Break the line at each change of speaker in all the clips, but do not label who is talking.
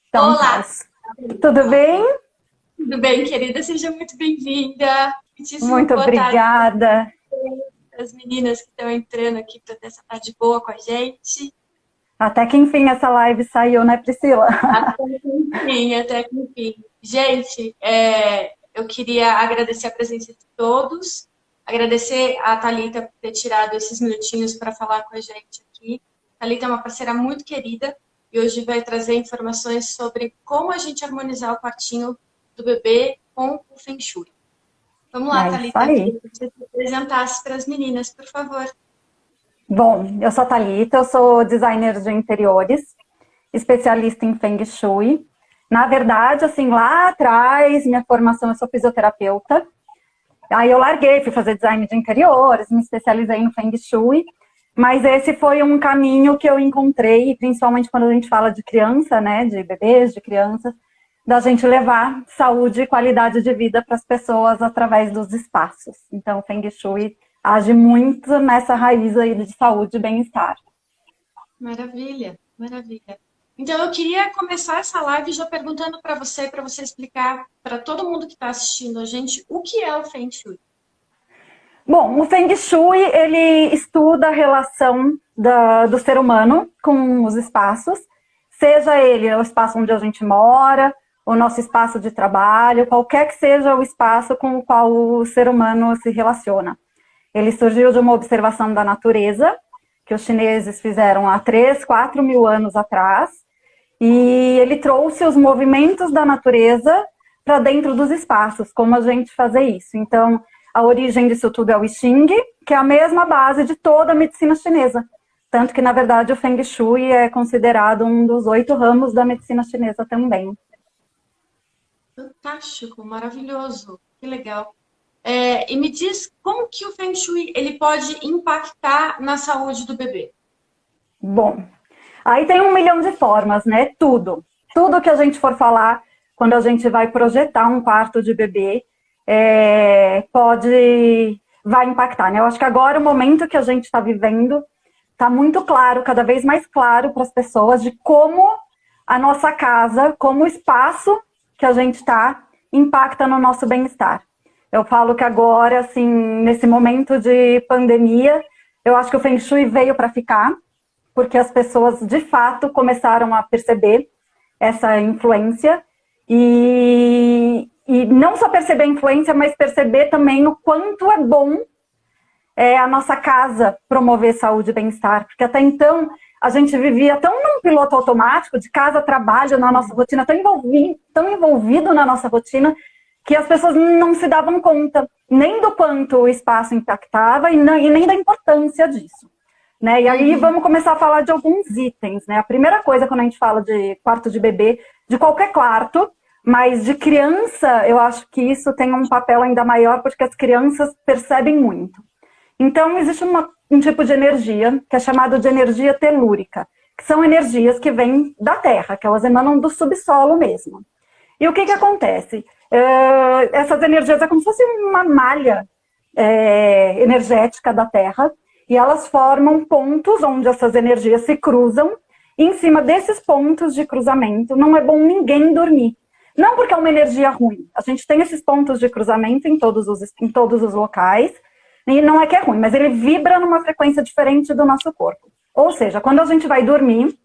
Então, tá.
Olá,
Tudo bem?
tudo bem, querida? Seja muito bem-vinda. Muitíssimo
Muito
boa tarde
obrigada.
para as meninas que estão entrando aqui para ter essa tarde boa com a gente.
Até que enfim essa live saiu, né, Priscila?
Até que enfim. Gente, eu queria agradecer a presença de todos, agradecer a Thalita por ter tirado esses minutinhos para falar com a gente aqui. A Thalita é uma parceira muito querida e hoje vai trazer informações sobre como a gente harmonizar o quartinho do bebê com o Feng Shui. Vamos lá,
É isso
Thalita, eu
aí.
queria que você se apresentasse para as meninas, por favor.
Bom, eu sou a Thalita, eu sou designer de interiores, especialista em Feng Shui. Na verdade, assim, lá atrás, minha formação, eu sou fisioterapeuta. Aí eu larguei, fui fazer design de interiores, me especializei no Feng Shui. Mas esse foi um caminho que eu encontrei, principalmente quando a gente fala de criança, né, de bebês, de crianças, da gente levar saúde e qualidade de vida para as pessoas através dos espaços. Então, o Feng Shui age muito nessa raiz aí de saúde e bem-estar.
Maravilha, maravilha. Então, eu queria começar essa live já perguntando para você explicar para todo mundo que está assistindo a gente o que é o Feng Shui.
Bom, o Feng Shui, ele estuda a relação do ser humano com os espaços, seja ele o espaço onde a gente mora, o nosso espaço de trabalho, qualquer que seja o espaço com o qual o ser humano se relaciona. Ele surgiu de uma observação da natureza, que os chineses fizeram há 3, 4 mil anos atrás, e ele trouxe os movimentos da natureza para dentro dos espaços, como a gente fazer isso. Então, a origem disso tudo é o I Ching, que é a mesma base de toda a medicina chinesa. Tanto que, na verdade, o Feng Shui é considerado um dos 8 ramos da medicina chinesa também.
Fantástico, maravilhoso, que legal. E me diz como que o Feng Shui ele pode impactar na saúde do bebê?
Bom, aí tem 1 milhão de formas, né? Tudo que a gente for falar quando a gente vai projetar um quarto de bebê vai impactar, né? Eu acho que agora o momento que a gente está vivendo está muito claro, cada vez mais claro para as pessoas de como a nossa casa, como o espaço que a gente está impacta no nosso bem-estar. Eu falo que agora, assim, nesse momento de pandemia, eu acho que o Feng Shui veio para ficar, porque as pessoas, de fato, começaram a perceber essa influência e não só perceber a influência, mas perceber também o quanto é bom a nossa casa promover saúde e bem-estar, porque até então a gente vivia tão num piloto automático, de casa, trabalho, na nossa rotina, tão envolvido na nossa rotina, que as pessoas não se davam conta nem do quanto o espaço impactava e nem da importância disso. Né? E aí vamos começar a falar de alguns itens. Né? A primeira coisa, quando a gente fala de quarto de bebê, de qualquer quarto, mas de criança, eu acho que isso tem um papel ainda maior, porque as crianças percebem muito. Então, existe um tipo de energia, que é chamado de energia telúrica, que são energias que vêm da Terra, que elas emanam do subsolo mesmo. E o que acontece? Essas energias é como se fosse uma malha energética da Terra, e elas formam pontos onde essas energias se cruzam, e em cima desses pontos de cruzamento não é bom ninguém dormir. Não porque é uma energia ruim, a gente tem esses pontos de cruzamento em todos os locais, e não é que é ruim, mas ele vibra numa frequência diferente do nosso corpo. Ou seja, quando a gente vai dormir,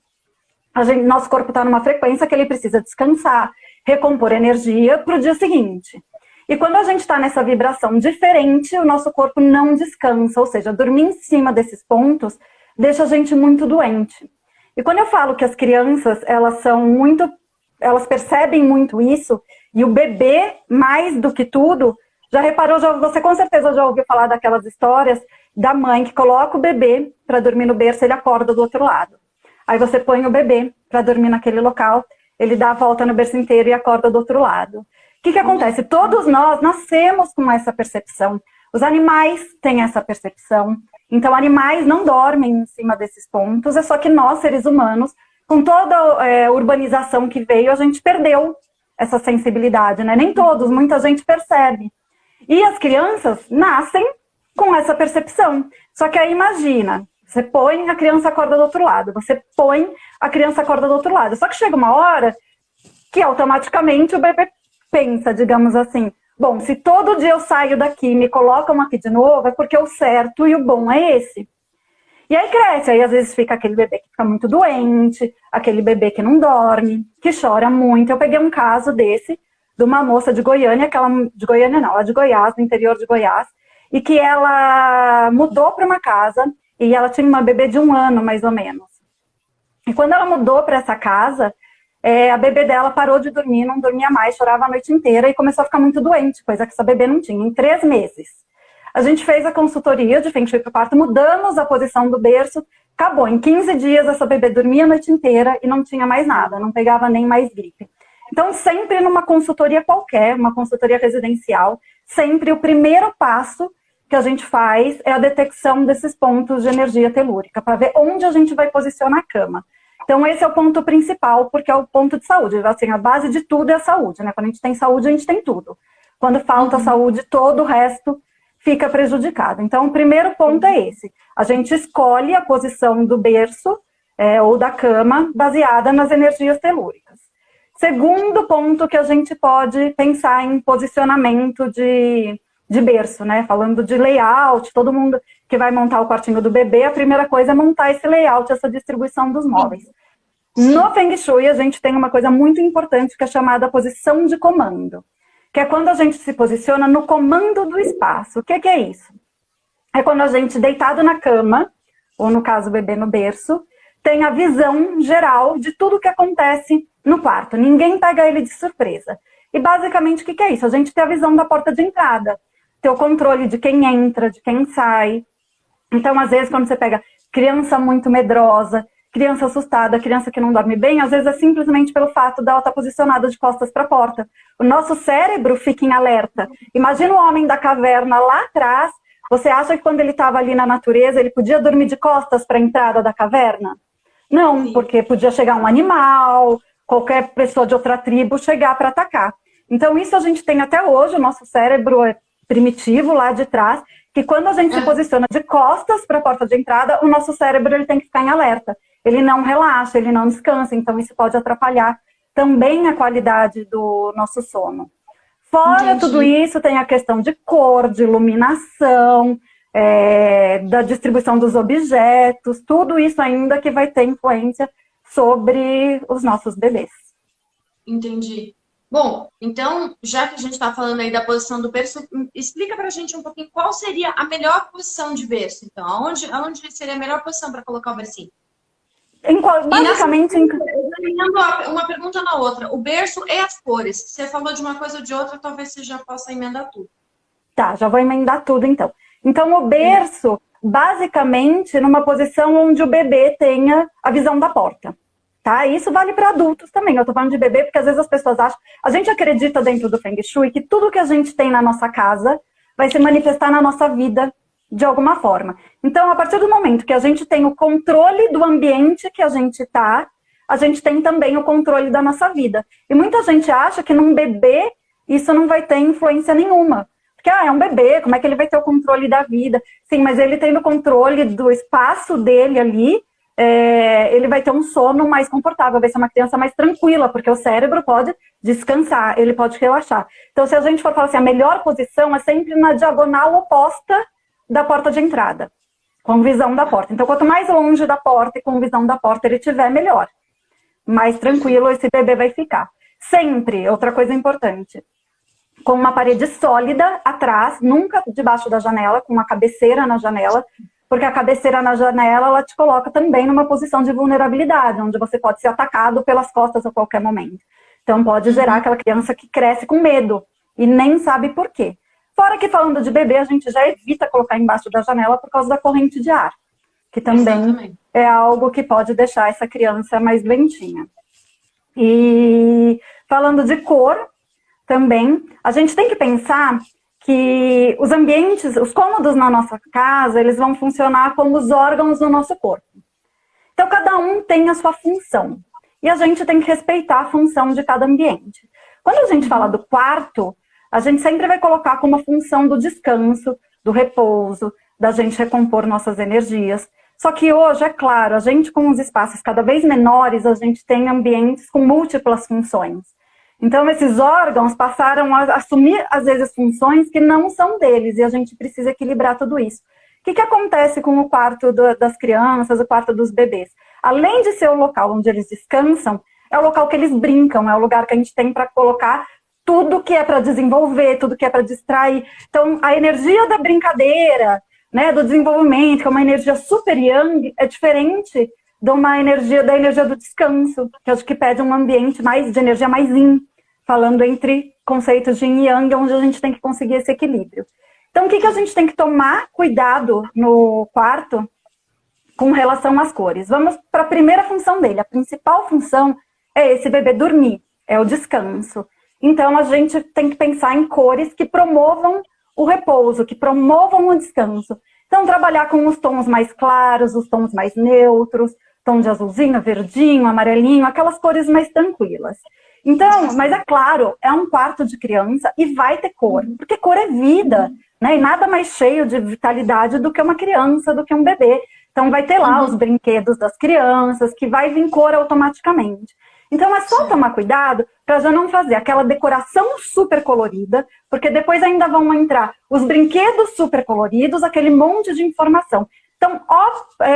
nosso corpo está numa frequência que ele precisa descansar, recompor energia para o dia seguinte. E quando a gente está nessa vibração diferente, o nosso corpo não descansa, ou seja, dormir em cima desses pontos deixa a gente muito doente. E quando eu falo que as crianças, elas percebem muito isso, e o bebê, mais do que tudo, já reparou, você com certeza já ouviu falar daquelas histórias da mãe que coloca o bebê para dormir no berço e ele acorda do outro lado. Aí você põe o bebê para dormir naquele local, ele dá a volta no berço inteiro e acorda do outro lado. O que acontece? Todos nós nascemos com essa percepção. Os animais têm essa percepção. Então, animais não dormem em cima desses pontos, é só que nós, seres humanos, com toda a urbanização que veio, a gente perdeu essa sensibilidade, né? Nem todos, muita gente percebe. E as crianças nascem com essa percepção. Só que aí imagina, você põe, a criança acorda do outro lado. Você põe, a criança acorda do outro lado. Só que chega uma hora que automaticamente o bebê pensa, digamos assim, bom, se todo dia eu saio daqui e me colocam aqui de novo, é porque o certo e o bom é esse. E aí cresce, aí às vezes fica aquele bebê que fica muito doente, aquele bebê que não dorme, que chora muito. Eu peguei um caso desse, de uma moça de Goiânia, de Goiânia não, ela é de Goiás, do interior de Goiás, e que ela mudou para uma casa e ela tinha uma bebê de 1 ano, mais ou menos. E quando ela mudou para essa casa, a bebê dela parou de dormir, não dormia mais, chorava a noite inteira e começou a ficar muito doente, coisa que essa bebê não tinha, em 3 meses. A gente fez a consultoria de Feng Shui para o parto, mudamos a posição do berço, acabou. Em 15 dias, essa bebê dormia a noite inteira e não tinha mais nada, não pegava nem mais gripe. Então, sempre numa consultoria qualquer, uma consultoria residencial, sempre o primeiro passo que a gente faz é a detecção desses pontos de energia telúrica, para ver onde a gente vai posicionar a cama. Então, esse é o ponto principal, porque é o ponto de saúde. Assim, a base de tudo é a saúde, né? Quando a gente tem saúde, a gente tem tudo. Quando falta saúde, todo o resto fica prejudicado. Então, o primeiro ponto é esse. A gente escolhe a posição do berço ou da cama baseada nas energias telúricas. Segundo ponto que a gente pode pensar em posicionamento de berço, né? Falando de layout, todo mundo que vai montar o quartinho do bebê, a primeira coisa é montar esse layout, essa distribuição dos móveis. No Feng Shui, a gente tem uma coisa muito importante que é chamada posição de comando, que é quando a gente se posiciona no comando do espaço. O que é isso? É quando a gente, deitado na cama, ou no caso o bebê no berço, tem a visão geral de tudo que acontece no quarto. Ninguém pega ele de surpresa. E basicamente o que é isso? A gente tem a visão da porta de entrada, ter o controle de quem entra, de quem sai. Então, às vezes, quando você pega criança muito medrosa, criança assustada, criança que não dorme bem, às vezes é simplesmente pelo fato dela estar posicionada de costas para a porta. O nosso cérebro fica em alerta. Imagina o homem da caverna lá atrás. Você acha que quando ele estava ali na natureza, ele podia dormir de costas para a entrada da caverna? Não, porque podia chegar um animal, qualquer pessoa de outra tribo chegar para atacar. Então, isso a gente tem até hoje, o nosso cérebro é primitivo lá de trás, que quando a gente se posiciona de costas para a porta de entrada, o nosso cérebro ele tem que ficar em alerta. Ele não relaxa, ele não descansa, então isso pode atrapalhar também a qualidade do nosso sono. Fora tudo isso, tem a questão de cor, de iluminação, da distribuição dos objetos, tudo isso ainda que vai ter influência sobre os nossos bebês.
Entendi. Bom, então, já que a gente está falando aí da posição do berço, explica pra gente um pouquinho qual seria a melhor posição de berço, então. Aonde seria a melhor posição para colocar o bercinho?
Basicamente...
Uma pergunta na outra. O berço e as cores. Você falou de uma coisa ou de outra, talvez você já possa emendar tudo.
Tá, já vou emendar tudo, então. Então, o berço, basicamente, numa posição onde o bebê tenha a visão da porta. Tá? Isso vale para adultos também. Eu tô falando de bebê porque às vezes as pessoas acham... A gente acredita dentro do Feng Shui que tudo que a gente tem na nossa casa vai se manifestar na nossa vida de alguma forma. Então, a partir do momento que a gente tem o controle do ambiente que a gente tá, a gente tem também o controle da nossa vida. E muita gente acha que num bebê isso não vai ter influência nenhuma. Porque, é um bebê, como é que ele vai ter o controle da vida? Sim, mas ele tendo o controle do espaço dele ali, ele vai ter um sono mais confortável, vai ser uma criança mais tranquila, porque o cérebro pode descansar, ele pode relaxar. Então, se a gente for falar assim, a melhor posição é sempre na diagonal oposta da porta de entrada, com visão da porta. Então, quanto mais longe da porta e com visão da porta ele tiver, melhor. Mais tranquilo esse bebê vai ficar. Sempre, outra coisa importante, com uma parede sólida atrás, nunca debaixo da janela, com uma cabeceira na janela, porque a cabeceira na janela, ela te coloca também numa posição de vulnerabilidade, onde você pode ser atacado pelas costas a qualquer momento. Então, pode gerar aquela criança que cresce com medo e nem sabe por quê. Fora que, falando de bebê, a gente já evita colocar embaixo da janela por causa da corrente de ar, que também é algo que pode deixar essa criança mais doentinha. E falando de cor, também, a gente tem que pensar que os ambientes, os cômodos na nossa casa, eles vão funcionar como os órgãos do nosso corpo. Então, cada um tem a sua função. E a gente tem que respeitar a função de cada ambiente. Quando a gente fala do quarto, a gente sempre vai colocar como a função do descanso, do repouso, da gente recompor nossas energias. Só que hoje, é claro, a gente com os espaços cada vez menores, a gente tem ambientes com múltiplas funções. Então, esses órgãos passaram a assumir, às vezes, funções que não são deles, e a gente precisa equilibrar tudo isso. O que acontece com o quarto das crianças, o quarto dos bebês? Além de ser o local onde eles descansam, é o local que eles brincam, é o lugar que a gente tem para colocar tudo que é para desenvolver, tudo que é para distrair. Então, a energia da brincadeira, né, do desenvolvimento, que é uma energia super yang, é diferente de uma energia da energia do descanso, que acho que pede um ambiente mais de energia mais yin, falando entre conceitos de yin e yang, onde a gente tem que conseguir esse equilíbrio. Então, o que a gente tem que tomar cuidado no quarto com relação às cores? Vamos para a primeira função dele. A principal função é esse bebê dormir, é o descanso. Então, a gente tem que pensar em cores que promovam o repouso, que promovam o descanso. Então, trabalhar com os tons mais claros, os tons mais neutros, tom de azulzinho, verdinho, amarelinho, aquelas cores mais tranquilas. Então, mas é claro, é um quarto de criança e vai ter cor, porque cor é vida, né? E nada mais cheio de vitalidade do que uma criança, do que um bebê. Então, vai ter lá os brinquedos das crianças, que vai vir cor automaticamente. Então, é só tomar cuidado para já não fazer aquela decoração super colorida, porque depois ainda vão entrar os brinquedos super coloridos, aquele monte de informação. Então,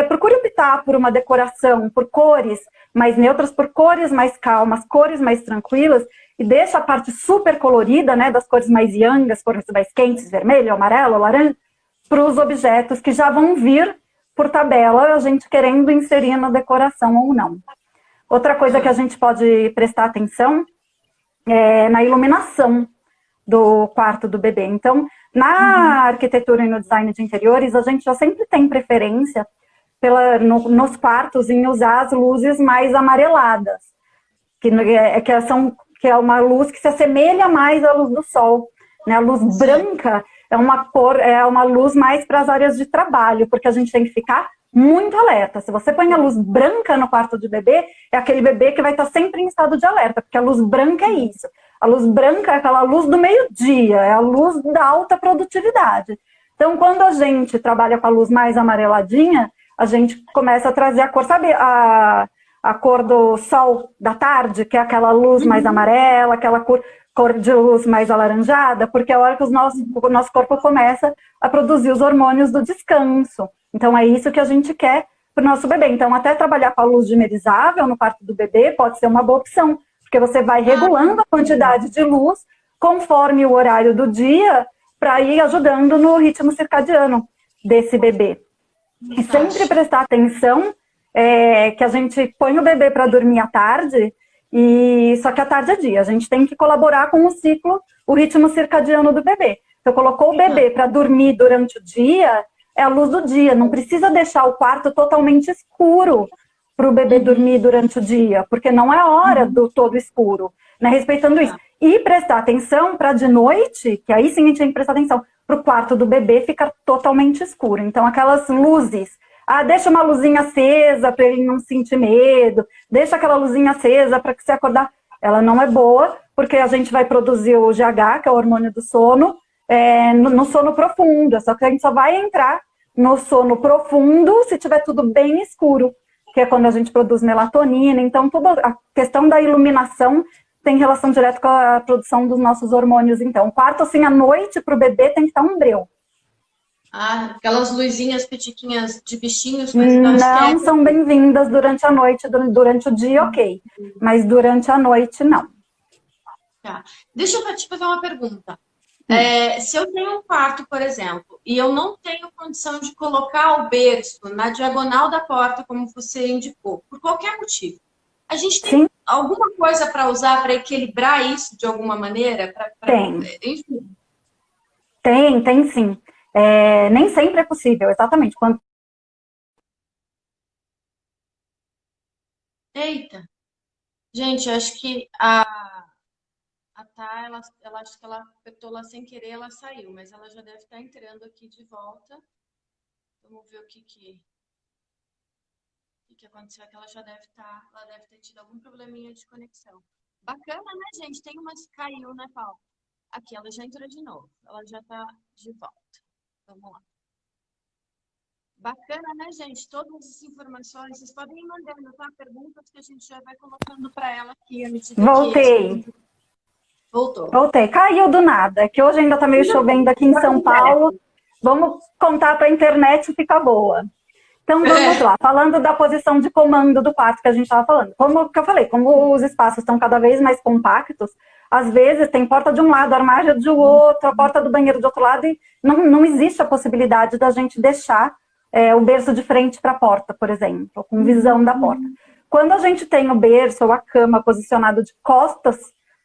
procure optar por uma decoração, por cores mais neutras, por cores mais calmas, cores mais tranquilas, e deixa a parte super colorida, né, das cores mais yang, as cores mais quentes, vermelho, amarelo, laranja, para os objetos que já vão vir por tabela, a gente querendo inserir na decoração ou não. Outra coisa que a gente pode prestar atenção é na iluminação do quarto do bebê. Então, na arquitetura e no design de interiores, a gente já sempre tem preferência nos quartos em usar as luzes mais amareladas, que é uma luz que se assemelha mais à luz do sol, né? A luz branca é uma luz mais para as áreas de trabalho, porque a gente tem que ficar muito alerta. Se você põe a luz branca no quarto de bebê, é aquele bebê que vai estar sempre em estado de alerta, porque a luz branca é isso. A luz branca é aquela luz do meio-dia, é a luz da alta produtividade. Então, quando a gente trabalha com a luz mais amareladinha, a gente começa a trazer a cor, sabe a cor do sol da tarde, que é aquela luz mais amarela, aquela cor de luz mais alaranjada, porque é a hora que o nosso corpo começa a produzir os hormônios do descanso. Então, é isso que a gente quer para o nosso bebê. Então, até trabalhar com a luz dimerizável no quarto do bebê pode ser uma boa opção, porque você vai regulando a quantidade de luz conforme o horário do dia para ir ajudando no ritmo circadiano desse bebê. E sempre prestar atenção que a gente põe o bebê para dormir à tarde, só que à tarde é dia. A gente tem que colaborar com o ciclo, o ritmo circadiano do bebê. Então, colocou o bebê para dormir durante o dia, é a luz do dia. Não precisa deixar o quarto totalmente escuro para o bebê dormir durante o dia, porque não é hora do todo escuro, né? Respeitando isso. E prestar atenção para de noite, que aí sim a gente tem que prestar atenção, para o quarto do bebê ficar totalmente escuro. Então, aquelas luzes, deixa uma luzinha acesa para ele não sentir medo, deixa aquela luzinha acesa para que você acordar. Ela não é boa, porque a gente vai produzir o GH, que é o hormônio do sono, no sono profundo. Só que a gente só vai entrar no sono profundo se tiver tudo bem escuro, que é quando a gente produz melatonina. Então, toda a questão da iluminação tem relação direta com a produção dos nossos hormônios. Então, o quarto, assim, à noite, para o bebê, tem que estar um breu.
Aquelas luzinhas pitiquinhas de bichinhos,
mas não são bem-vindas durante a noite. Durante o dia, ok. Mas durante a noite, não.
Tá. Deixa eu te fazer uma pergunta. Se eu tenho um quarto, por exemplo, e eu não tenho condição de colocar o berço na diagonal da porta, como você indicou, por qualquer motivo, a gente tem alguma coisa para usar para equilibrar isso de alguma maneira?
Tem.
Enfim.
Tem sim. Nem sempre é possível, exatamente.
Eita! Gente, eu acho que a Tá, ela acho que ela apertou lá sem querer, ela saiu, mas ela já deve estar entrando aqui de volta. Vamos ver o que aconteceu, que ela já deve ela deve ter tido algum probleminha de conexão. Bacana, né, gente? Tem umas que caiu, né, Paulo? Aqui, ela já entrou de novo. Ela já tá de volta. Vamos lá. Bacana, né, gente? Todas as informações, vocês podem ir mandando, tá? Perguntas que a gente já vai colocando para ela aqui à medida
Voltei.
Voltou.
Voltei. Caiu do nada, que hoje ainda tá meio chovendo aqui em São Paulo. Vamos contar para a internet ficar boa. Então vamos lá, falando da posição de comando do quarto que a gente estava falando. Como que eu falei, como os espaços estão cada vez mais compactos, às vezes tem porta de um lado, armário de outro, a porta do banheiro de outro lado, e não existe a possibilidade da gente deixar o berço de frente para a porta, por exemplo, com visão da porta. Quando a gente tem o berço ou a cama posicionado de costas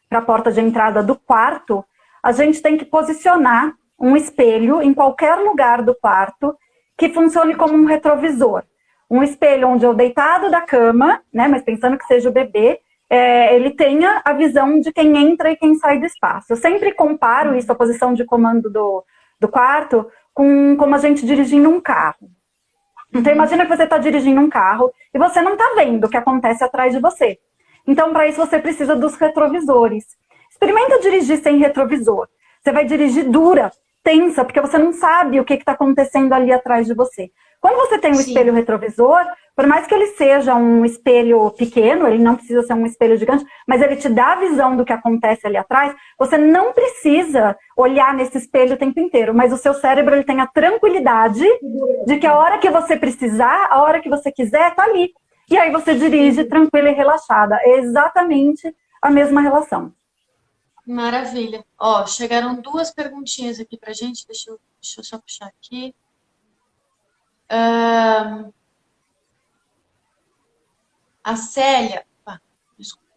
para a porta de entrada do quarto, a gente tem que posicionar um espelho em qualquer lugar do quarto que funcione como um retrovisor. Um espelho onde eu deitado da cama, né, mas pensando que seja o bebê, ele tenha a visão de quem entra e quem sai do espaço. Eu sempre comparo isso, a posição de comando do quarto, com como a gente dirigindo um carro. Então imagina que você está dirigindo um carro e você não está vendo o que acontece atrás de você. Então para isso você precisa dos retrovisores. Experimenta dirigir sem retrovisor. Você vai dirigir dura, tensa, porque você não sabe o que está acontecendo ali atrás de você. Quando você tem um espelho retrovisor, por mais que ele seja um espelho pequeno, ele não precisa ser um espelho gigante, mas ele te dá a visão do que acontece ali atrás, você não precisa olhar nesse espelho o tempo inteiro, mas o seu cérebro ele tem a tranquilidade de que a hora que você precisar, a hora que você quiser, tá ali. E aí você dirige tranquila e relaxada. É exatamente a mesma relação.
Maravilha. Ó, chegaram 2 perguntinhas aqui pra gente. Deixa eu só puxar aqui. A Célia... desculpa.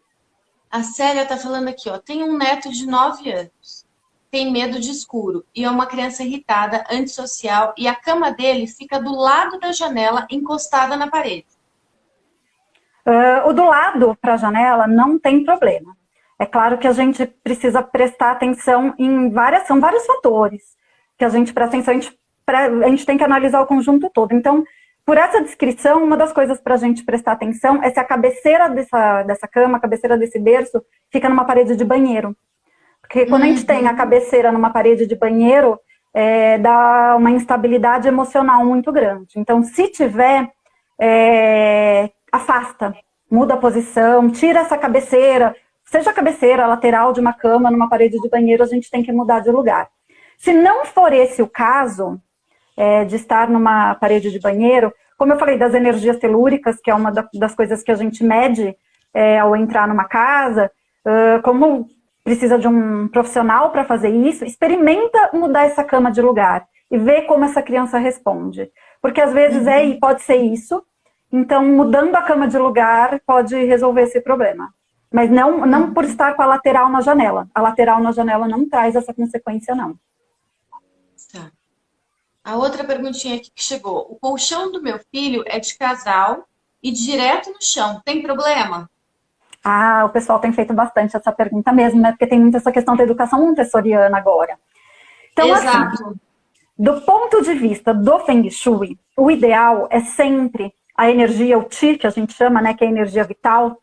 A Célia tá falando aqui, ó. Tem um neto de 9 anos. Tem medo de escuro. E é uma criança irritada, antissocial. E a cama dele fica do lado da janela, encostada na parede.
O do lado para a janela não tem problema. É claro que a gente precisa prestar atenção em são vários fatores que a gente presta atenção, a gente tem que analisar o conjunto todo. Então, por essa descrição, uma das coisas para a gente prestar atenção é se a cabeceira dessa cama, a cabeceira desse berço, fica numa parede de banheiro. Porque quando a gente tem a cabeceira numa parede de banheiro, dá uma instabilidade emocional muito grande. Então, se tiver, afasta, muda a posição, tira essa cabeceira. Seja a cabeceira lateral de uma cama numa parede de banheiro, a gente tem que mudar de lugar. Se não for esse o caso, de estar numa parede de banheiro, como eu falei das energias telúricas, que é uma das coisas que a gente mede ao entrar numa casa, como precisa de um profissional para fazer isso, experimenta mudar essa cama de lugar e ver como essa criança responde. Porque às vezes pode ser isso, então mudando a cama de lugar pode resolver esse problema. Mas não por estar com a lateral na janela. A lateral na janela não traz essa consequência, não.
Tá. A outra perguntinha aqui que chegou. O colchão do meu filho é de casal e direto no chão. Tem problema?
Ah, o pessoal tem feito bastante essa pergunta mesmo, né? Porque tem muita essa questão da educação montessoriana agora. Então,
exato.
Assim, do ponto de vista do Feng Shui, o ideal é sempre a energia, o Qi, que a gente chama, né? Que é a energia vital,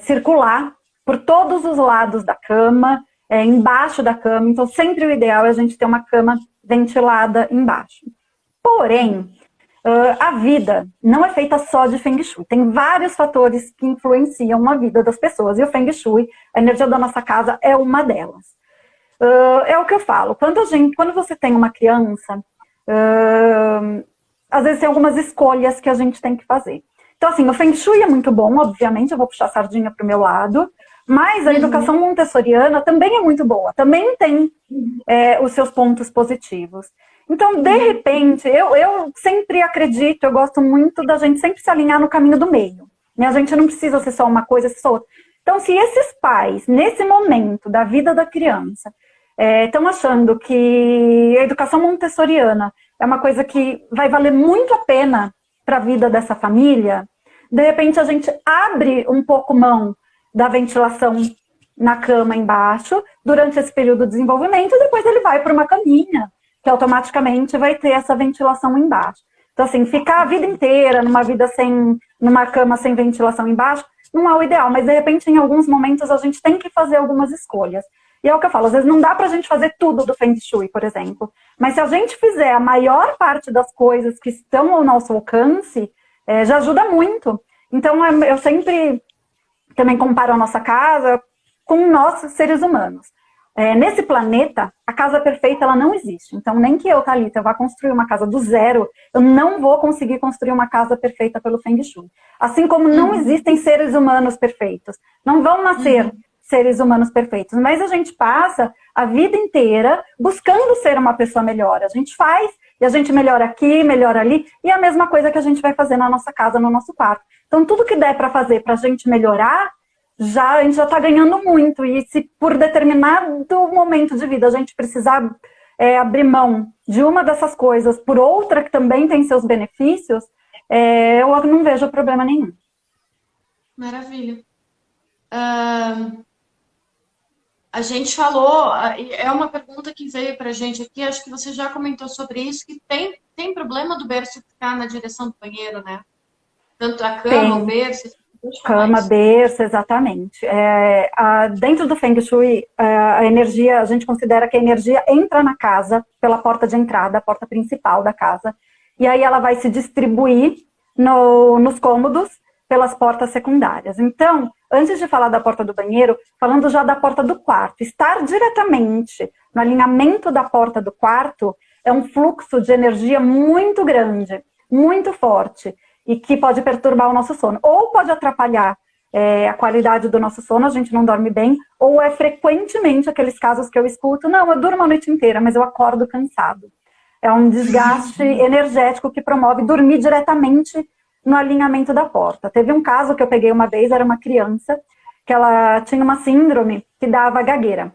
circular por todos os lados da cama, embaixo da cama. Então, sempre o ideal é a gente ter uma cama ventilada embaixo. Porém, a vida não é feita só de Feng Shui. Tem vários fatores que influenciam a vida das pessoas. E o Feng Shui, a energia da nossa casa, é uma delas. É o que eu falo. Quando você tem uma criança, às vezes tem algumas escolhas que a gente tem que fazer. Então, assim, o Feng Shui é muito bom, obviamente, eu vou puxar a sardinha para o meu lado, mas a educação montessoriana também é muito boa, também tem os seus pontos positivos. Então, de repente, eu sempre acredito, eu gosto muito da gente sempre se alinhar no caminho do meio. Né? A gente não precisa ser só uma coisa, ser só outra. Então, se esses pais, nesse momento da vida da criança, estão achando que a educação montessoriana é uma coisa que vai valer muito a pena para a vida dessa família, de repente a gente abre um pouco mão da ventilação na cama embaixo durante esse período de desenvolvimento e depois ele vai para uma caminha que automaticamente vai ter essa ventilação embaixo. Então, assim, ficar a vida inteira numa cama sem ventilação embaixo não é o ideal, mas de repente em alguns momentos a gente tem que fazer algumas escolhas. E é o que eu falo, às vezes não dá pra gente fazer tudo do Feng Shui, por exemplo. Mas se a gente fizer a maior parte das coisas que estão ao nosso alcance, já ajuda muito. Então, eu sempre também comparo a nossa casa com nós, seres humanos. Nesse planeta, a casa perfeita ela não existe. Então, nem que eu, Thalita, vá construir uma casa do zero, eu não vou conseguir construir uma casa perfeita pelo Feng Shui. Assim como não existem seres humanos perfeitos. Não vão nascer seres humanos perfeitos. Mas a gente passa a vida inteira buscando ser uma pessoa melhor. A gente faz, e a gente melhora aqui, melhora ali, e é a mesma coisa que a gente vai fazer na nossa casa, no nosso quarto. Então, tudo que der para fazer para a gente melhorar, a gente já está ganhando muito. E se por determinado momento de vida a gente precisar abrir mão de uma dessas coisas por outra que também tem seus benefícios, eu não vejo problema nenhum.
Maravilha. A gente falou, é uma pergunta que veio para a gente aqui, acho que você já comentou sobre isso, que tem problema do berço ficar na direção do banheiro, né? Tanto a cama, o berço...
Cama, berço, exatamente. Dentro do Feng Shui, a energia, a gente considera que a energia entra na casa pela porta de entrada, a porta principal da casa, e aí ela vai se distribuir nos cômodos pelas portas secundárias. Então, antes de falar da porta do banheiro, falando já da porta do quarto, estar diretamente no alinhamento da porta do quarto é um fluxo de energia muito grande, muito forte, e que pode perturbar o nosso sono. Ou pode atrapalhar a qualidade do nosso sono, a gente não dorme bem, ou frequentemente aqueles casos que eu escuto, não, eu durmo a noite inteira, mas eu acordo cansado. É um desgaste energético que promove dormir diretamente no alinhamento da porta. Teve um caso que eu peguei uma vez, era uma criança, que ela tinha uma síndrome que dava gagueira.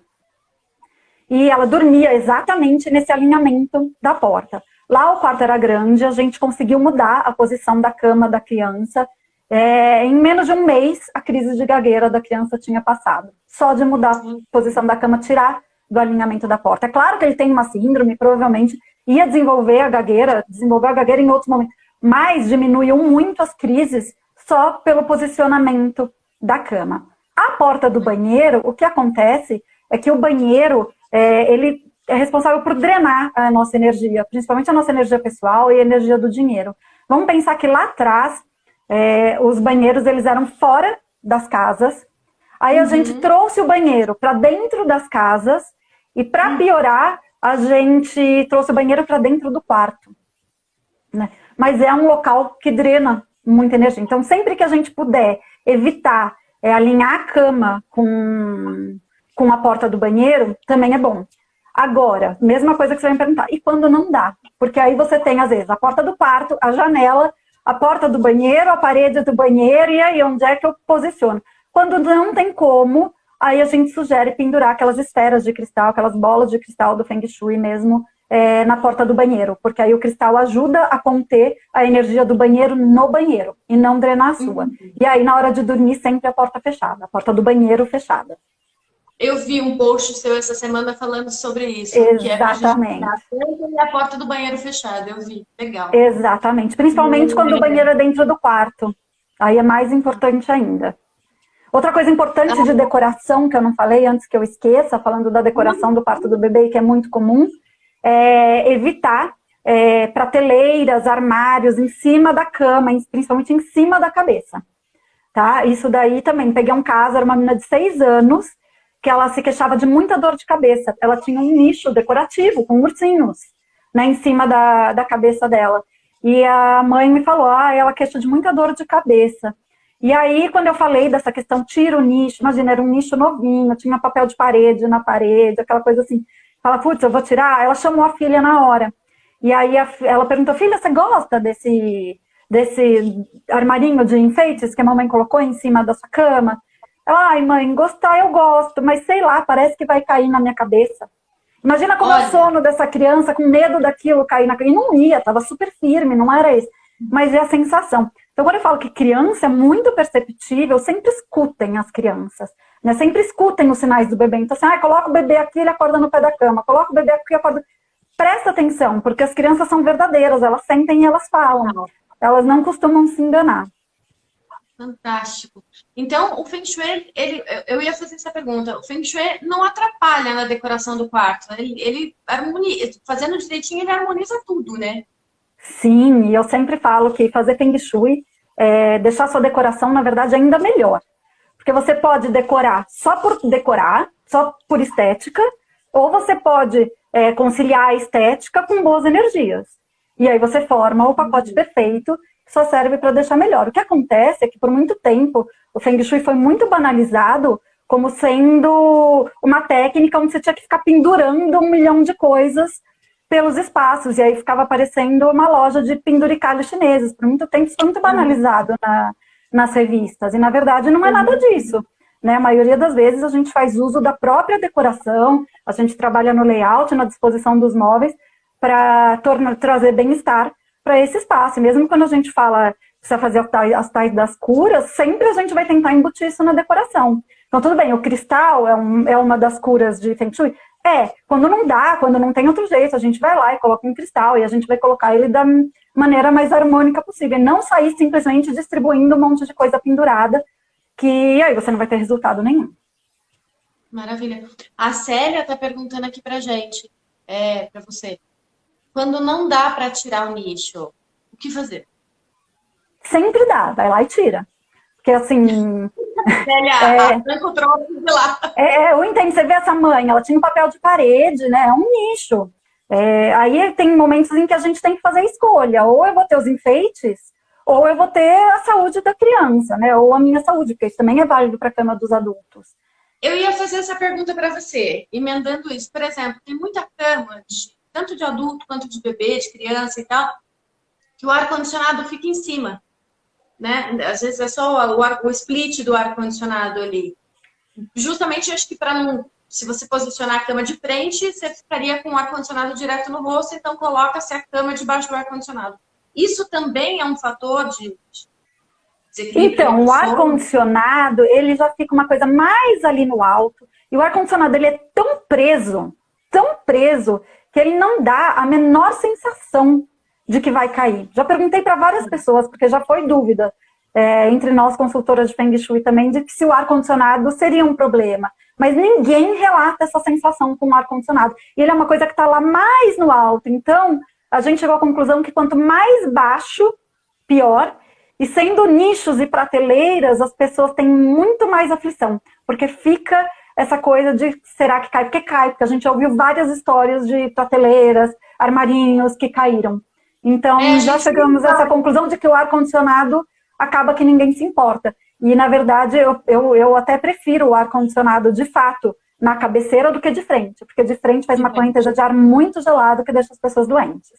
E ela dormia exatamente nesse alinhamento da porta. Lá o quarto era grande, a gente conseguiu mudar a posição da cama da criança. Em menos de um mês, a crise de gagueira da criança tinha passado. Só de mudar a posição da cama, tirar do alinhamento da porta. É claro que ele tem uma síndrome, provavelmente ia desenvolver a gagueira em outros momentos, mas diminuiu muito as crises só pelo posicionamento da cama. A porta do banheiro, o que acontece é que o banheiro, ele é responsável por drenar a nossa energia, principalmente a nossa energia pessoal e a energia do dinheiro. Vamos pensar que lá atrás, os banheiros eles eram fora das casas, aí a gente trouxe o banheiro para dentro das casas e para piorar, a gente trouxe o banheiro para dentro do quarto, né? Mas é um local que drena muita energia. Então, sempre que a gente puder evitar alinhar a cama com a porta do banheiro, também é bom. Agora, mesma coisa que você vai me perguntar, e quando não dá? Porque aí você tem, às vezes, a porta do quarto, a janela, a porta do banheiro, a parede do banheiro, e aí onde é que eu posiciono? Quando não tem como, aí a gente sugere pendurar aquelas esferas de cristal, aquelas bolas de cristal do Feng Shui mesmo, na porta do banheiro, porque aí o cristal ajuda a conter a energia do banheiro no banheiro, e não drenar a sua. E aí, na hora de dormir, sempre a porta fechada, a porta do banheiro fechada.
Eu vi um post seu essa semana falando sobre isso.
Exatamente.
Que é a porta do banheiro fechada, eu vi. Legal.
Exatamente. Principalmente quando o banheiro é dentro do quarto. Aí é mais importante ainda. Outra coisa importante de decoração, que eu não falei antes que eu esqueça, falando da decoração do quarto do bebê, que é muito comum, é evitar prateleiras, armários em cima da cama, principalmente em cima da cabeça. Tá? Isso daí também. Peguei um caso, era uma menina de 6 anos, que ela se queixava de muita dor de cabeça. Ela tinha um nicho decorativo com ursinhos, né, em cima da cabeça dela. E a mãe me falou, ela queixa de muita dor de cabeça. E aí, quando eu falei dessa questão, tira o nicho, imagina, era um nicho novinho, tinha papel de parede na parede, aquela coisa assim. Fala, putz, eu vou tirar? Ela chamou a filha na hora. E aí ela perguntou, filha, você gosta desse armarinho de enfeites que a mamãe colocou em cima da sua cama? Ela, ai mãe, gostar eu gosto, mas sei lá, parece que vai cair na minha cabeça. Imagina como é o sono dessa criança, com medo daquilo cair na cabeça. E não ia, estava super firme, não era isso. Mas é a sensação. Então, quando eu falo que criança é muito perceptível, sempre escutem as crianças, né? Sempre escutem os sinais do bebê. Então, assim, coloca o bebê aqui, ele acorda no pé da cama. Coloca o bebê aqui, ele acorda... Presta atenção, porque as crianças são verdadeiras, elas sentem e elas falam. Elas não costumam se enganar.
Fantástico. Então, o Feng Shui, eu ia fazer essa pergunta. O Feng Shui não atrapalha na decoração do quarto. Ele harmoniza, fazendo direitinho, ele harmoniza tudo, né?
Sim, e eu sempre falo que fazer Feng Shui, deixar sua decoração, na verdade, ainda melhor. Porque você pode decorar só por estética, ou você pode conciliar a estética com boas energias. E aí você forma o pacote perfeito, que só serve para deixar melhor. O que acontece é que por muito tempo o Feng Shui foi muito banalizado como sendo uma técnica onde você tinha que ficar pendurando 1 milhão de coisas pelos espaços, e aí ficava parecendo uma loja de penduricalhos chineses. Por muito tempo isso foi muito banalizado nas revistas, e na verdade não é nada disso. Né? A maioria das vezes a gente faz uso da própria decoração, a gente trabalha no layout, na disposição dos móveis, para trazer bem-estar para esse espaço. E mesmo quando a gente fala precisa fazer as tais das curas, sempre a gente vai tentar embutir isso na decoração. Então, tudo bem, o cristal é uma das curas de Feng Shui? Quando não dá, quando não tem outro jeito, a gente vai lá e coloca um cristal, e a gente vai colocar ele da maneira mais harmônica possível. E não sair simplesmente distribuindo um monte de coisa pendurada, que aí você não vai ter resultado nenhum.
Maravilha. A Célia está perguntando aqui pra gente, para você. Quando não dá para tirar o nicho, o que fazer?
Sempre dá, vai lá e tira. Porque assim...
Célia, encontrou lá.
Eu entendo, você vê essa mãe, ela tinha um papel de parede, né? É um nicho. Aí tem momentos em que a gente tem que fazer a escolha. Ou eu vou ter os enfeites, ou eu vou ter a saúde da criança, né? Ou a minha saúde, porque isso também é válido para a cama dos adultos.
Eu ia fazer essa pergunta para você, emendando isso. Por exemplo, tem muita cama, tanto de adulto quanto de bebê, de criança e tal, que o ar-condicionado fica em cima. Né? Às vezes é só o split do ar-condicionado ali. Justamente, acho que para não... Se você posicionar a cama de frente, você ficaria com o ar-condicionado direto no rosto, então coloca-se a cama debaixo do ar-condicionado. Isso também é um fator de desequilíbrio?
Então, o ar-condicionado, ele já fica uma coisa mais ali no alto, e o ar-condicionado, ele é tão preso, que ele não dá a menor sensação de que vai cair. Já perguntei para várias pessoas, porque já foi dúvida entre nós, consultoras de Feng Shui também, de que se o ar-condicionado seria um problema. Mas ninguém relata essa sensação com o ar-condicionado. E ele é uma coisa que está lá mais no alto. Então, a gente chegou à conclusão que quanto mais baixo, pior. E sendo nichos e prateleiras, as pessoas têm muito mais aflição. Porque fica essa coisa de, será que cai? Porque cai, porque a gente ouviu várias histórias de prateleiras, armarinhos que caíram. Então, já chegamos a essa conclusão de que o ar-condicionado acaba que ninguém se importa. E, na verdade, eu até prefiro o ar-condicionado, de fato, na cabeceira do que de frente. Porque de frente faz uma correnteza de ar muito gelado que deixa as pessoas doentes.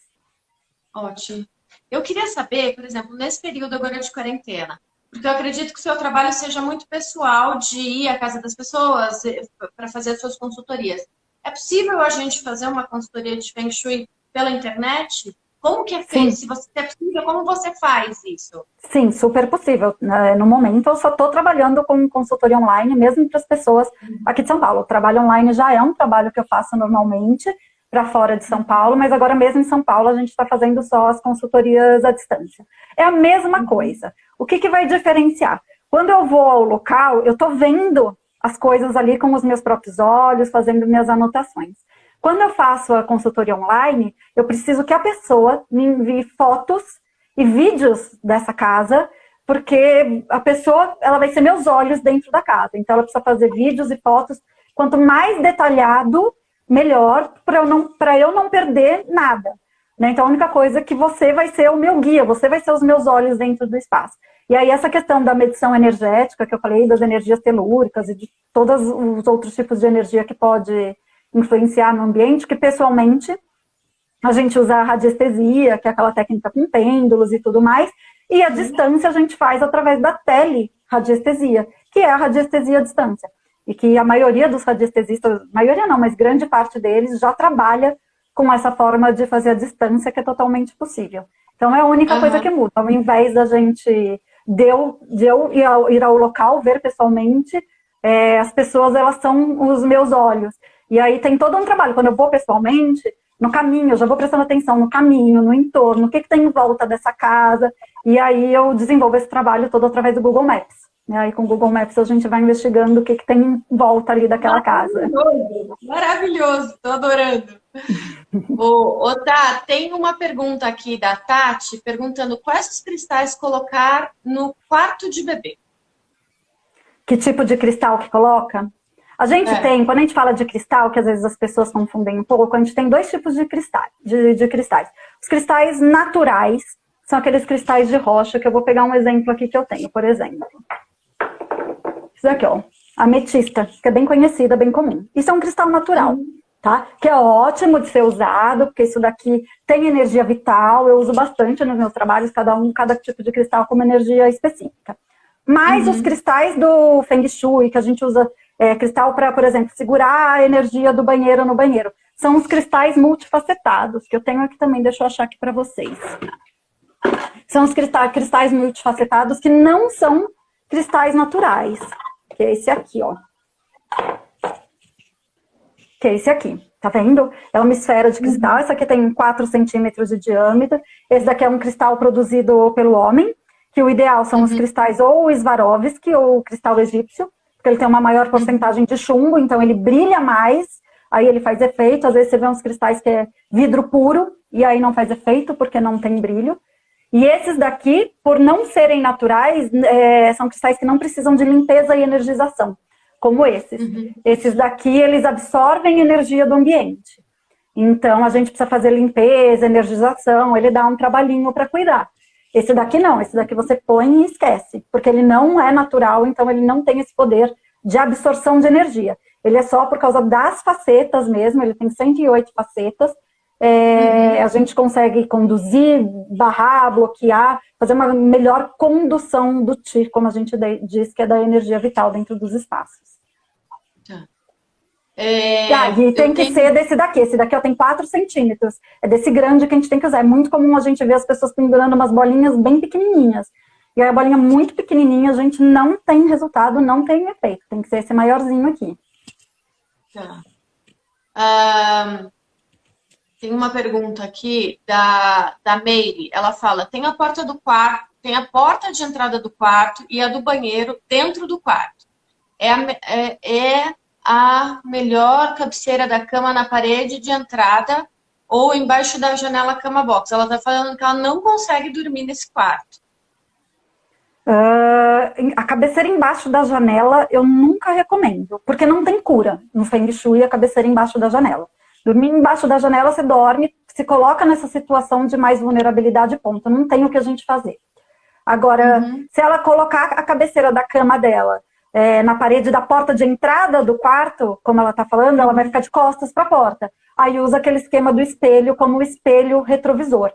Ótimo. Eu queria saber, por exemplo, nesse período agora de quarentena, porque eu acredito que o seu trabalho seja muito pessoal, de ir à casa das pessoas para fazer as suas consultorias. É possível a gente fazer uma consultoria de Feng Shui pela internet? Como que é feito? Se é possível, como você faz isso?
Sim, super possível. No momento, eu só estou trabalhando com consultoria online, mesmo para as pessoas aqui de São Paulo. O trabalho online já é um trabalho que eu faço normalmente para fora de São Paulo, mas agora mesmo em São Paulo a gente está fazendo só as consultorias à distância. É a mesma coisa. O que vai diferenciar? Quando eu vou ao local, eu estou vendo as coisas ali com os meus próprios olhos, fazendo minhas anotações. Quando eu faço a consultoria online, eu preciso que a pessoa me envie fotos e vídeos dessa casa, porque a pessoa, ela vai ser meus olhos dentro da casa. Então, ela precisa fazer vídeos e fotos. Quanto mais detalhado, melhor, para eu não perder nada. Né? Então, a única coisa é que você vai ser o meu guia, você vai ser os meus olhos dentro do espaço. E aí, essa questão da medição energética, que eu falei, das energias telúricas e de todos os outros tipos de energia que pode influenciar no ambiente, que pessoalmente a gente usa a radiestesia, que é aquela técnica com pêndulos e tudo mais, e a distância a gente faz através da teleradiestesia, que é a radiestesia à distância. E que a maioria dos radiestesistas, maioria não, mas grande parte deles já trabalha com essa forma de fazer a distância, que é totalmente possível. Então é a única coisa que muda. Ao invés da gente, de eu ir ao local, ver pessoalmente, as pessoas, elas são os meus olhos. E aí tem todo um trabalho. Quando eu vou pessoalmente, no caminho, eu já vou prestando atenção no caminho, no entorno, o que tem em volta dessa casa. E aí eu desenvolvo esse trabalho todo através do Google Maps. E aí com o Google Maps a gente vai investigando o que tem em volta ali daquela casa.
Maravilhoso, estou adorando. Tá, tem uma pergunta aqui da Tati, perguntando quais os cristais colocar no quarto de bebê.
Que tipo de cristal que coloca? A gente tem, quando a gente fala de cristal, que às vezes as pessoas confundem um pouco, a gente tem dois tipos de cristais. Os cristais naturais são aqueles cristais de rocha, que eu vou pegar um exemplo aqui que eu tenho, por exemplo. Isso daqui, ó, ametista, que é bem conhecida, bem comum. Isso é um cristal natural, tá? Que é ótimo de ser usado, porque isso daqui tem energia vital, eu uso bastante nos meus trabalhos, cada tipo de cristal com uma energia específica. Mas os cristais do Feng Shui, que a gente usa cristal para, por exemplo, segurar a energia do banheiro no banheiro, são os cristais multifacetados, que eu tenho aqui também, deixa eu achar aqui para vocês. São os cristais multifacetados que não são cristais naturais, que é esse aqui, ó. Que é esse aqui, tá vendo? É uma esfera de cristal, essa aqui tem 4 centímetros de diâmetro, esse daqui é um cristal produzido pelo homem, que o ideal são os cristais ou o Swarovski ou o cristal egípcio, porque ele tem uma maior porcentagem de chumbo, então ele brilha mais, aí ele faz efeito. Às vezes você vê uns cristais que é vidro puro, e aí não faz efeito, porque não tem brilho. E esses daqui, por não serem naturais, são cristais que não precisam de limpeza e energização, como esses. Esses daqui, eles absorvem energia do ambiente. Então, a gente precisa fazer limpeza, energização, ele dá um trabalhinho para cuidar. Esse daqui não, esse daqui você põe e esquece, porque ele não é natural, então ele não tem esse poder de absorção de energia. Ele é só por causa das facetas mesmo, ele tem 108 facetas, a gente consegue conduzir, barrar, bloquear, fazer uma melhor condução do Qi, como a gente diz, que é da energia vital dentro dos espaços. E tem que ser desse daqui. Esse daqui ó, tem 4 centímetros. É desse grande que a gente tem que usar. É muito comum a gente ver as pessoas pendurando umas bolinhas bem pequenininhas. E aí a bolinha muito pequenininha, a gente não tem resultado, não tem efeito. Tem que ser esse maiorzinho aqui.
Tem uma pergunta aqui da Meire. Ela fala, tem a porta do quarto, tem a porta de entrada do quarto e a do banheiro dentro do quarto. É a melhor cabeceira da cama na parede de entrada ou embaixo da janela cama box. Ela está falando que ela não consegue dormir nesse quarto.
A cabeceira embaixo da janela eu nunca recomendo, porque não tem cura no Feng Shui a cabeceira embaixo da janela. Dormir embaixo da janela, você dorme, se coloca nessa situação de mais vulnerabilidade, ponto. Não tem o que a gente fazer. Agora, se ela colocar a cabeceira da cama dela na parede da porta de entrada do quarto, como ela está falando, ela vai ficar de costas para a porta. Aí usa aquele esquema do espelho como espelho retrovisor.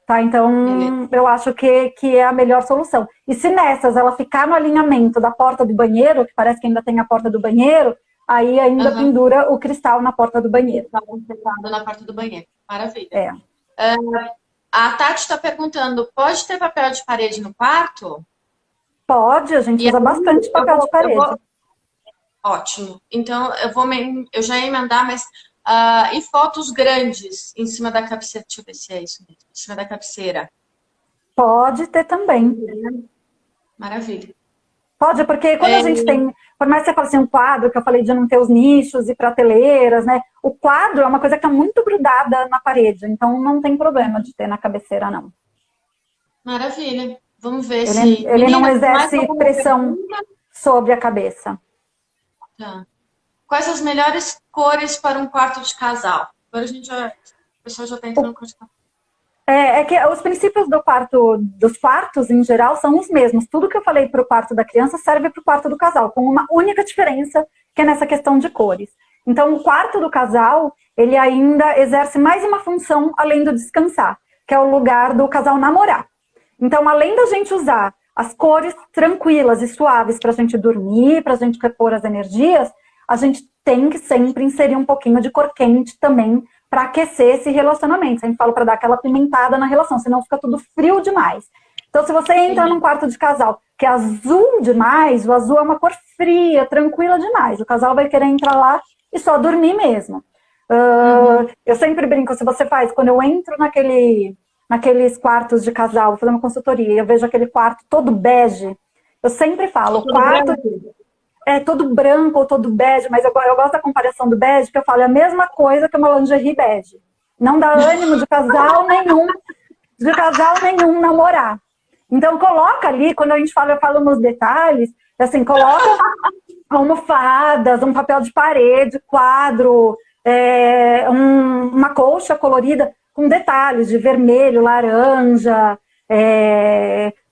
Tá? Então, eu acho que é a melhor solução. E se nessas ela ficar no alinhamento da porta do banheiro, que parece que ainda tem a porta do banheiro, aí ainda pendura o cristal na porta do banheiro.
Na porta do banheiro. Maravilha. A Tati está perguntando, pode ter papel de parede no quarto?
Pode, a gente usa bastante papel de parede.
Ótimo. Então, eu já ia emendar, mas... e fotos grandes em cima da cabeceira? Deixa eu ver se é isso mesmo. Em cima da cabeceira.
Pode ter também.
Maravilha.
Pode, porque quando a gente tem... Por mais que você fale assim, um quadro, que eu falei de não ter os nichos e prateleiras, né? O quadro é uma coisa que está muito grudada na parede. Então, não tem problema de ter na cabeceira, não.
Maravilha. Vamos ver
se... Ele não exerce pressão sobre a cabeça.
Tá. Quais as melhores cores para um quarto de casal? Agora o pessoal já está entrando no quarto de casal.
É que os princípios dos quartos, em geral, são os mesmos. Tudo que eu falei para o quarto da criança serve para o quarto do casal, com uma única diferença, que é nessa questão de cores. Então, o quarto do casal, ele ainda exerce mais uma função além do descansar, que é o lugar do casal namorar. Então, além da gente usar as cores tranquilas e suaves para a gente dormir, para a gente repor as energias, a gente tem que sempre inserir um pouquinho de cor quente também para aquecer esse relacionamento. A gente fala para dar aquela pimentada na relação, senão fica tudo frio demais. Então, se você entra num quarto de casal que é azul demais, o azul é uma cor fria, tranquila demais. O casal vai querer entrar lá e só dormir mesmo. Eu sempre brinco, se você faz, quando eu entro naqueles quartos de casal, vou fazer uma consultoria, e eu vejo aquele quarto todo bege, eu sempre falo, o quarto... É todo branco ou todo bege, mas eu gosto da comparação do bege, que eu falo, é a mesma coisa que uma lingerie bege. Não dá ânimo de casal nenhum namorar. Então coloca ali, quando a gente fala, eu falo nos detalhes, Assim, coloca almofadas, um papel de parede, quadro, uma colcha colorida com detalhes de vermelho, laranja,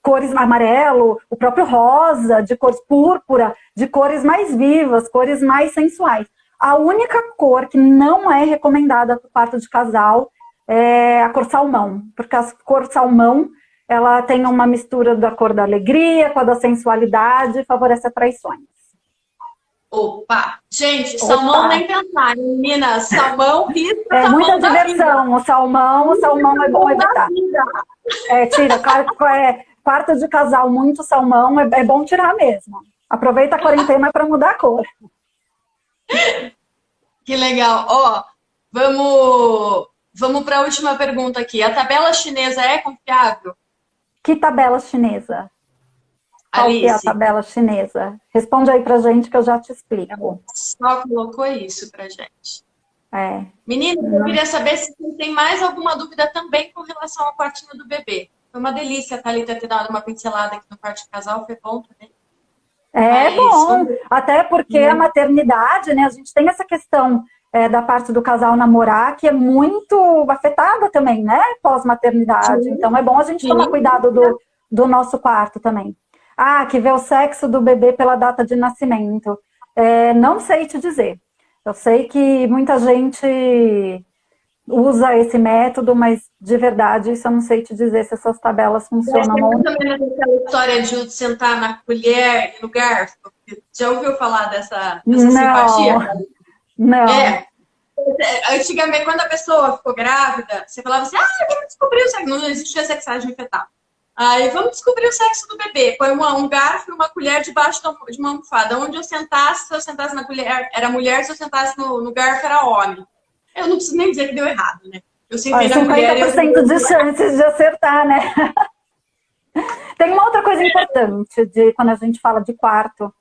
cores amarelo, o próprio rosa, de cores púrpura, de cores mais vivas, cores mais sensuais. A única cor que não é recomendada para o quarto de casal é a cor salmão, porque a cor salmão ela tem uma mistura da cor da alegria com a da sensualidade e favorece traições.
Opa! Gente, salmão nem pensar, meninas. Salmão, risca,
é muita diversão. O salmão é bom evitar. Tira. Quarto de casal, muito salmão, é bom tirar mesmo. Aproveita a quarentena para mudar a cor.
Que legal. Ó, vamos para a última pergunta aqui. A tabela chinesa é confiável?
Que tabela chinesa? Qual que é a tabela chinesa? Responde aí pra gente que eu já te explico.
Só colocou isso pra gente. Menina, eu queria saber se tem mais alguma dúvida também com relação ao quartinho do bebê. Foi uma delícia a Thalita ter dado uma pincelada aqui no quarto de casal, foi bom também.
Bom, até porque a maternidade, né, a gente tem essa questão da parte do casal namorar, que é muito afetada também, né, pós-maternidade. Então é bom a gente tomar cuidado do nosso quarto também. Que vê o sexo do bebê pela data de nascimento. Não sei te dizer. Eu sei que muita gente usa esse método, mas de verdade isso eu não sei te dizer se essas tabelas funcionam ou não.
Também aquela história de sentar na colher e no garfo. Já ouviu falar dessa simpatia?
Não.
Antigamente, quando a pessoa ficou grávida, você falava assim, eu quero descobrir o sexo. Não existia sexagem fetal. Aí vamos descobrir o sexo do bebê. Põe um garfo e uma colher debaixo de uma almofada. Onde eu sentasse, se eu sentasse na colher, era mulher, se eu sentasse no garfo, era homem. Eu não preciso nem dizer que deu errado, né? Eu sentei na colher.
50% de chances de acertar, né? Tem uma outra coisa importante quando a gente fala de quarto,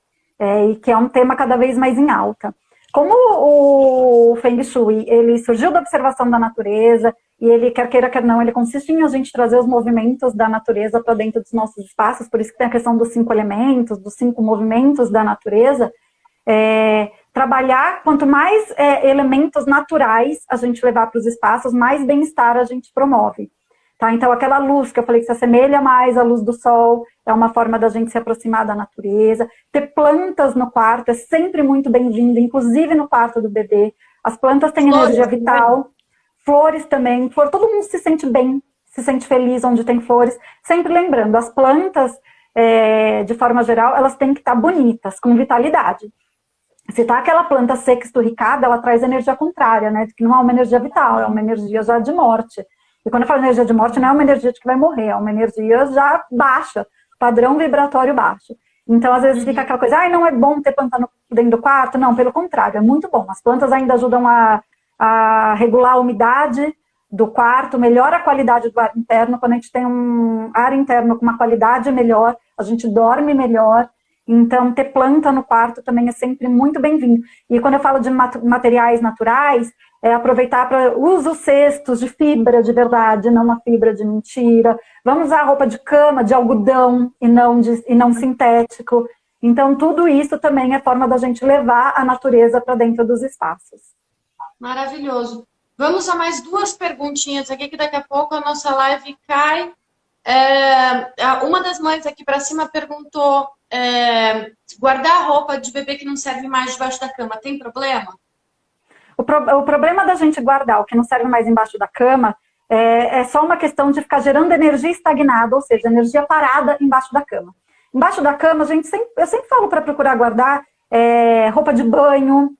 e que é um tema cada vez mais em alta. Como o Feng Shui, ele surgiu da observação da natureza, e ele, quer queira, quer não, ele consiste em a gente trazer os movimentos da natureza para dentro dos nossos espaços, por isso que tem a questão dos 5 elementos, dos 5 movimentos da natureza. Trabalhar, quanto mais elementos naturais a gente levar para os espaços, mais bem-estar a gente promove. Tá? Então, aquela luz que eu falei que se assemelha mais à luz do sol, é uma forma da gente se aproximar da natureza. Ter plantas no quarto é sempre muito bem-vindo, inclusive no quarto do bebê. As plantas têm energia vital. Flores também, todo mundo se sente bem, se sente feliz onde tem flores. Sempre lembrando, as plantas, de forma geral, elas têm que estar bonitas, com vitalidade. Se tá aquela planta seca, esturricada, ela traz energia contrária, né? Que não é uma energia vital, é uma energia já de morte. E quando eu falo energia de morte, não é uma energia de que vai morrer, é uma energia já baixa, padrão vibratório baixo. Então, às vezes fica aquela coisa, não é bom ter planta dentro do quarto. Não, pelo contrário, é muito bom. As plantas ainda ajudam a regular a umidade do quarto, melhora a qualidade do ar interno. Quando a gente tem um ar interno com uma qualidade melhor, a gente dorme melhor. Então, ter planta no quarto também é sempre muito bem-vindo. E quando eu falo de materiais naturais, aproveitar para usar cestos de fibra de verdade, não uma fibra de mentira. Vamos usar roupa de cama, de algodão e não sintético. Então, tudo isso também é forma da gente levar a natureza para dentro dos espaços.
Maravilhoso. Vamos a mais 2 perguntinhas aqui, que daqui a pouco a nossa live cai. Uma das mães aqui para cima perguntou, guardar a roupa de bebê que não serve mais debaixo da cama, tem problema?
O problema da gente guardar o que não serve mais embaixo da cama é só uma questão de ficar gerando energia estagnada, ou seja, energia parada embaixo da cama. Embaixo da cama, eu sempre falo para procurar guardar roupa de banho,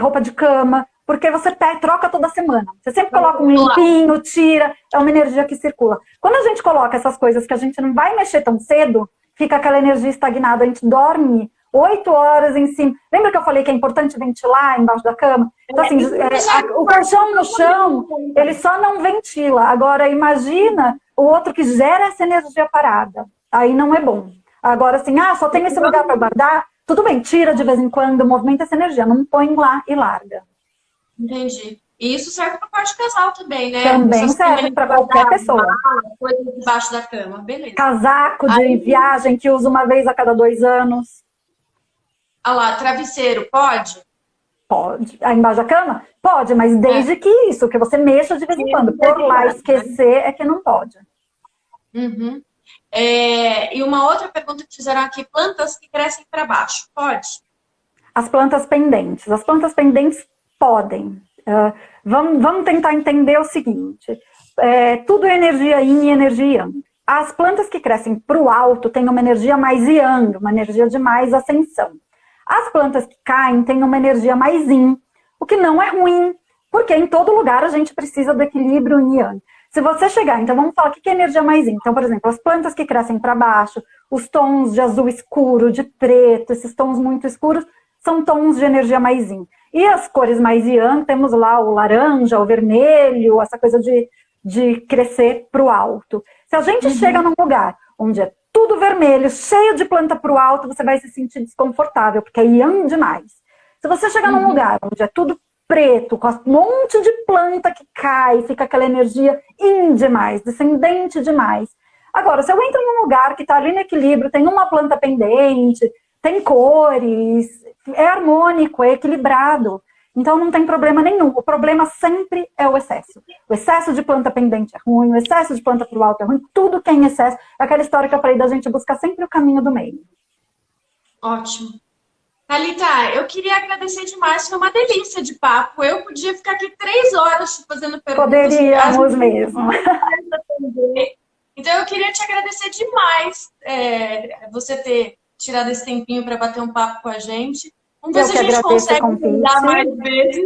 roupa de cama, porque você troca toda semana. Você sempre coloca um limpinho, tira, é uma energia que circula. Quando a gente coloca essas coisas que a gente não vai mexer tão cedo, fica aquela energia estagnada, a gente dorme 8 horas em cima. Lembra que eu falei que é importante ventilar embaixo da cama? Então, assim, o colchão no chão, ele só não ventila. Agora, imagina o outro que gera essa energia parada. Aí não é bom. Agora, assim, só tem esse lugar para guardar, tudo bem, tira de vez em quando, movimenta essa energia, não põe lá e larga.
Entendi. E isso serve para o quarto de casal também, né?
Também serve para qualquer pessoa.
Coisa debaixo da cama, beleza.
Casaco de viagem que usa uma vez a cada 2 anos.
Ah lá, travesseiro, pode?
Pode. Aí embaixo da cama? Pode, mas desde que isso, que você mexa de vez em quando. Por lá esquecer é que não pode.
Uhum. E uma outra pergunta que fizeram aqui, plantas que crescem para baixo, pode?
As plantas pendentes. As plantas pendentes podem. Vamos tentar entender o seguinte. Tudo é energia yin e energia yang. As plantas que crescem para o alto têm uma energia mais yang, uma energia de mais ascensão. As plantas que caem têm uma energia mais yin, o que não é ruim, porque em todo lugar a gente precisa do equilíbrio yin e yang. Se você chegar, então vamos falar o que é energia mais yin. Então, por exemplo, as plantas que crescem para baixo, os tons de azul escuro, de preto, esses tons muito escuros, são tons de energia mais yin. E as cores mais yang, temos lá o laranja, o vermelho, essa coisa de crescer para o alto. Se a gente chega num lugar onde é tudo vermelho, cheio de planta para o alto, você vai se sentir desconfortável, porque é yang demais. Se você chegar num lugar onde é tudo preto, com um monte de planta que cai, fica aquela energia yin demais, descendente demais. Agora, se eu entro num lugar que está ali no equilíbrio, tem uma planta pendente, tem cores, é harmônico, é equilibrado. Então não tem problema nenhum. O problema sempre é o excesso. O excesso de planta pendente é ruim, o excesso de planta pro alto é ruim, tudo que é em excesso. É aquela história que eu falei da gente buscar sempre o caminho do meio.
Ótimo. Thalita, eu queria agradecer demais, foi uma delícia de papo. Eu podia ficar aqui 3 horas fazendo perguntas.
Poderíamos mesmo.
Então eu queria te agradecer demais você ter tirado esse tempinho para bater um papo com a gente. Vamos ver se a gente consegue convidar mais vezes.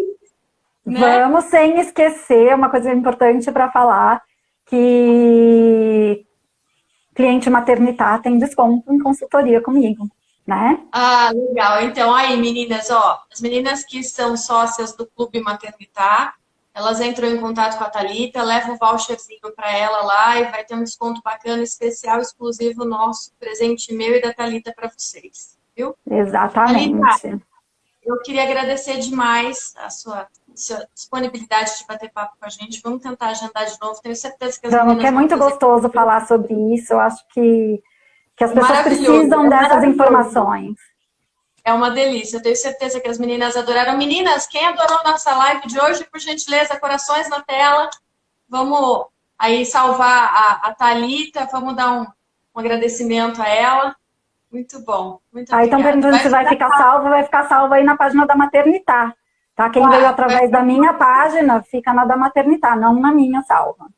Né?
Vamos, sem esquecer, uma coisa importante para falar, que cliente maternidade tem desconto em consultoria comigo, né?
Ah, legal. Então, aí, meninas, as meninas que são sócias do Clube Maternidade, elas entram em contato com a Thalita, levam o voucherzinho para ela lá e vai ter um desconto bacana, especial, exclusivo nosso, presente meu e da Thalita para vocês, viu?
Exatamente.
Thalita, eu queria agradecer demais a sua disponibilidade de bater papo com a gente. Vamos tentar agendar de novo. Tenho certeza que as meninas
que é muito gostoso falar sobre isso. Eu acho que as pessoas precisam dessas informações.
É uma delícia. Eu tenho certeza que as meninas adoraram. Meninas, quem adorou nossa live de hoje, por gentileza, corações na tela. Vamos aí salvar a Thalita. Vamos dar um agradecimento a ela. Muito bom. Muito obrigada.
Estão perguntando se vai ficar salvo aí na página da Maternidade. Tá? Quem veio através da minha página, fica na da Maternidade, não na minha salva.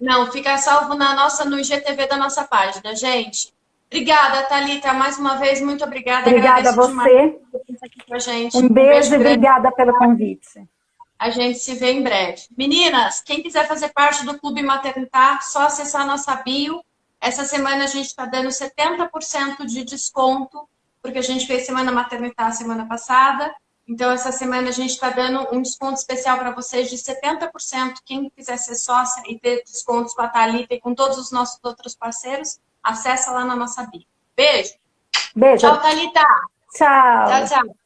Não, fica salvo no IGTV da nossa página, gente. Obrigada, Thalita, mais uma vez, muito obrigada.
Obrigada a você.
Aqui com a gente.
Um beijo e obrigada pelo convite.
A gente se vê em breve. Meninas, quem quiser fazer parte do Clube Maternidade, só acessar a nossa bio. Essa semana a gente está dando 70% de desconto, porque a gente fez Semana Maternidade semana passada. Então, essa semana a gente está dando um desconto especial para vocês de 70%. Quem quiser ser sócia e ter descontos com a Thalita e com todos os nossos outros parceiros, acessa lá na nossa bio. Beijo.
Beijo.
Tchau, Thalita.
Tchau.
Tchau, tchau.